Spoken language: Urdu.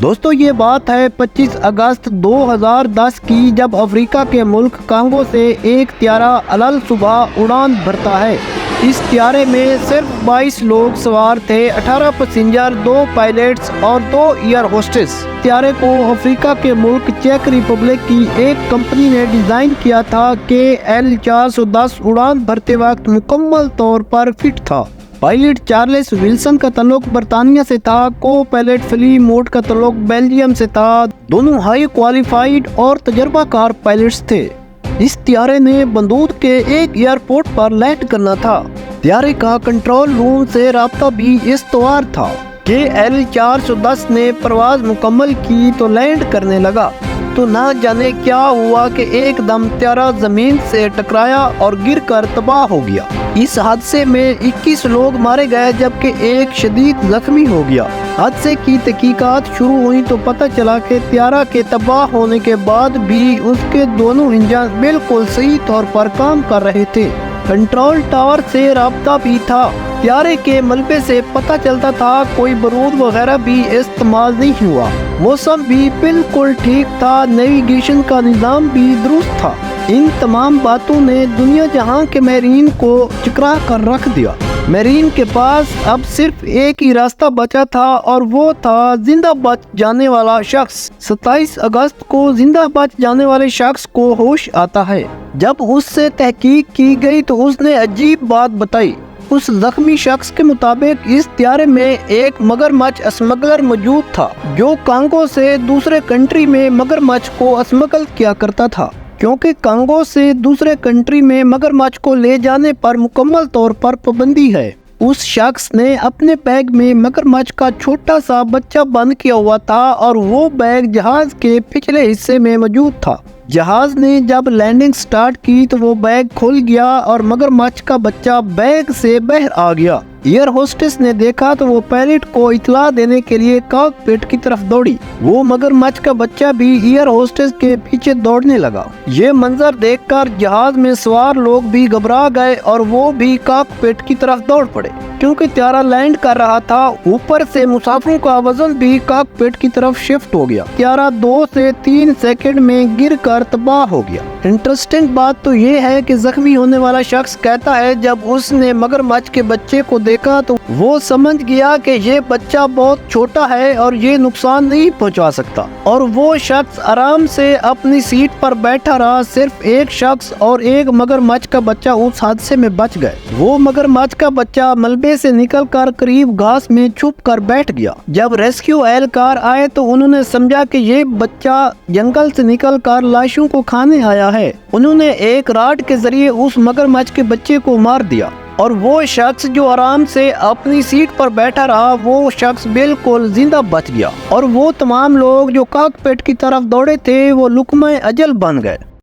دوستو یہ بات ہے 25 اگست 2010 کی، جب افریقہ کے ملک کانگو سے ایک طیارہ علل صبح اڑان بھرتا ہے۔ اس طیارے میں صرف 22 لوگ سوار تھے، 18 پیسنجر، 2 پائلٹس اور 2 ایئر ہوسٹس۔ طیارے کو افریقہ کے ملک چیک ریپبلک کی ایک کمپنی نے ڈیزائن کیا تھا کہ L410 اڑان بھرتے وقت مکمل طور پر فٹ تھا۔ پائلٹ چارلس ولسن کا تعلق برطانیہ سے تھا، کو پائلٹ فلی موٹ کا تعلق بیلجیم سے تھا۔ دونوں ہائی کوالیفائیڈ اور تجربہ کار پائلٹس تھے۔ اس طیارے نے بندود کے ایک ایئرپورٹ پر لینڈ کرنا تھا۔ طیارے کا کنٹرول روم سے رابطہ بھی استوار تھا کہ L410 نے پرواز مکمل کی تو لینڈ کرنے لگا، تو نہ جانے کیا ہوا کہ ایک دم طیارہ زمین سے ٹکرایا اور گر کر تباہ ہو گیا۔ اس حادثے میں 21 لوگ مارے گئے جبکہ ایک شدید زخمی ہو گیا۔ حادثے کی تحقیقات شروع ہوئی تو پتہ چلا کہ طیارہ کے تباہ ہونے کے بعد بھی اس کے دونوں انجن بالکل صحیح طور پر کام کر رہے تھے۔ کنٹرول ٹاور سے رابطہ بھی تھا۔ طیارے کے ملبے سے پتہ چلتا تھا، کوئی بارود وغیرہ بھی استعمال نہیں ہوا۔ موسم بھی بالکل ٹھیک تھا، نیویگیشن کا نظام بھی درست تھا۔ ان تمام باتوں نے دنیا جہاں کے ماہرین کو چکرا کر رکھ دیا۔ ماہرین کے پاس اب صرف ایک ہی راستہ بچا تھا اور وہ تھا زندہ بچ جانے والا شخص۔ 27 اگست کو زندہ بچ جانے والے شخص کو ہوش آتا ہے۔ جب اس سے تحقیق کی گئی تو اس نے عجیب بات بتائی۔ اس زخمی شخص کے مطابق اس طیارے میں ایک مگرمچھ اسمگلر موجود تھا جو کانگو سے دوسرے کنٹری میں مگرمچھ کو اسمگل کیا کرتا تھا، کیونکہ کانگو سے دوسرے کنٹری میں مگرمچھ کو لے جانے پر مکمل طور پر پابندی ہے۔ اس شخص نے اپنے بیگ میں مگرمچھ کا چھوٹا سا بچہ بند کیا ہوا تھا اور وہ بیگ جہاز کے پچھلے حصے میں موجود تھا۔ جہاز نے جب لینڈنگ سٹارٹ کی تو وہ بیگ کھل گیا اور مگرمچھ کا بچہ بیگ سے باہر آ گیا۔ ایئر ہوسٹس نے دیکھا تو وہ پائلٹ کو اطلاع دینے کے لیے کاک پٹ کی طرف دوڑی۔ وہ مگرمچھ کا بچہ بھی ایئر ہوسٹس کے پیچھے دوڑنے لگا۔ یہ منظر دیکھ کر جہاز میں سوار لوگ بھی گھبرا گئے اور وہ بھی کاک پٹ کی طرف دوڑ پڑے، کیونکہ طیارہ لینڈ کر رہا تھا۔ اوپر سے مسافروں کا وزن بھی کاک پٹ کی طرف شفٹ ہو گیا۔ طیارہ 2 سے 3 سیکنڈ میں گر کر تباہ ہو گیا۔ انٹرسٹنگ بات تو یہ ہے کہ زخمی ہونے والا شخص کہتا ہے، جب اس نے مگرمچھ کے بچے کو دیکھا تو وہ سمجھ گیا کہ یہ بچہ بہت چھوٹا ہے اور یہ نقصان نہیں پہنچا سکتا، اور وہ شخص آرام سے اپنی سیٹ پر بیٹھا رہا۔ صرف ایک شخص اور ایک مگرمچھ کا بچہ اس حادثے میں بچ گئے۔ وہ مگرمچھ کا بچہ ملبے سے نکل کر قریب گھاس میں چھپ کر بیٹھ گیا۔ جب ریسکیو اہلکار آئے تو انہوں نے سمجھا کہ یہ بچہ جنگل سے نکل کر لاشوں کو کھانے آیا ہے۔ انہوں نے ایک راڈ کے ذریعے اس مگرمچھ کے بچے کو مار دیا، اور وہ شخص جو آرام سے اپنی سیٹ پر بیٹھا رہا، وہ شخص بالکل زندہ بچ گیا، اور وہ تمام لوگ جو کاک پٹ کی طرف دوڑے تھے وہ لقمہ اجل بن گئے۔